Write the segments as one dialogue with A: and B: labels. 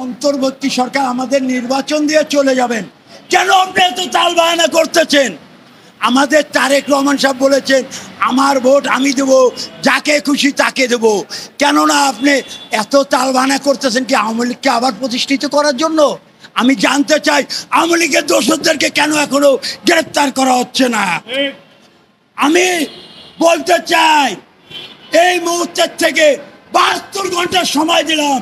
A: অন্তর্বর্তী সরকার আমাদের নির্বাচন দিয়ে চলে যাবেন, কেন আপনি এত তাল বাহানা করতেছেন? আমাদের তারেক রহমান সাহেব বলেছেন আমার ভোট আমি দেব, যাকে খুশি তাকে দেব। কেননা আপনি এত তাল বাহানা করতেছেন কি আওয়ামী লীগকে আবার প্রতিষ্ঠিত করার জন্য? আমি জানতে চাই আওয়ামী লীগের দোষরদেরকে কেন এখনো গ্রেপ্তার করা হচ্ছে না? আমি বলতে চাই এই মুহূর্তের থেকে 72 ঘন্টা সময় দিলাম,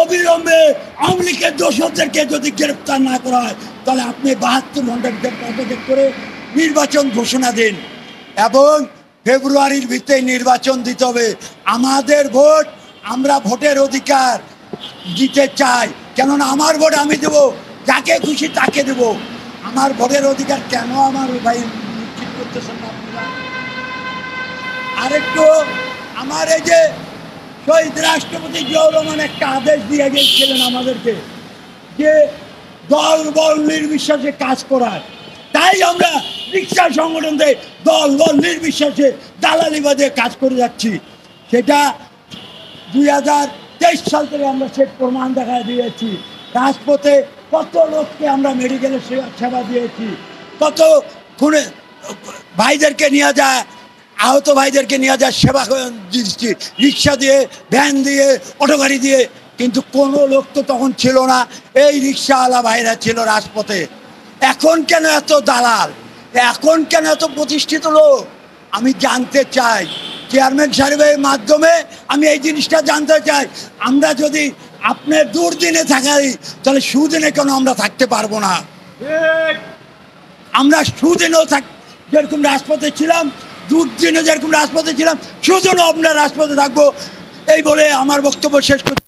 A: অবিলম্বে আওয়ামী লীগের দোষরদেরকে যদি গ্রেপ্তার না করা হয় তাহলে আপনি 72 ঘন্টার ভিতরে পদত্যাগ করে নির্বাচন ঘোষণা দিন এবং ফেব্রুয়ারির ভিতরে নির্বাচন দিতে হবে। আমাদের ভোট, আমরা ভোটের অধিকার দিতে চাই, কেননা আমার ভোট আমি দেব, যাকে খুশি তাকে দেব। আমার ভোটের অধিকার কেন আমার ভাই নিশ্চিত করতেছেন না আপনারা? আরেকটু আমার এই যে শহীদ রাষ্ট্রপতি জিয়াউর রহমান একটা আদেশ দিয়ে গিয়েছিলেন আমাদেরকে যে দল বল নির্বিশেষে কাজ করার, তাই আমরা রিক্সা সংগঠন থেকে দল বল নির্বিশেষে দালালি বাদে কাজ করে যাচ্ছি। সেটা 2023 সাল থেকে আমরা সে প্রমাণ দেখা দিয়েছি। রাজপথে কত লোককে আমরা মেডিকেলের সেবা দিয়েছি, কত খুনে ভাইদেরকে নিয়ে যায়, আহত ভাইদেরকে নিয়ে যায় সেবা দিচ্ছি, রিক্সা দিয়ে, ভ্যান দিয়ে, অটো গাড়ি দিয়ে। কিন্তু কোনো লোক তো তখন ছিল না, এই রিক্সাওয়ালা ভাইরা ছিল রাজপথে। এখন কেন এত দালাল, এখন কেন এত প্রতিষ্ঠিত লোক? আমি জানতে চাই চেয়ারম্যান সাহেবের মাধ্যমে আমি এই জিনিসটা জানতে চাই। আমরা যদি আপনার দুর্দিনে থাকি তাহলে সুদিনে কেন আমরা থাকতে পারবো না? আমরা সুদিনেও যেরকম রাজপথে ছিলাম, দুর্দিনে যেরকম রাজপথে ছিলাম, সুদিনও আমরা রাজপথে থাকবো। এই বলে আমার বক্তব্য শেষ করছি।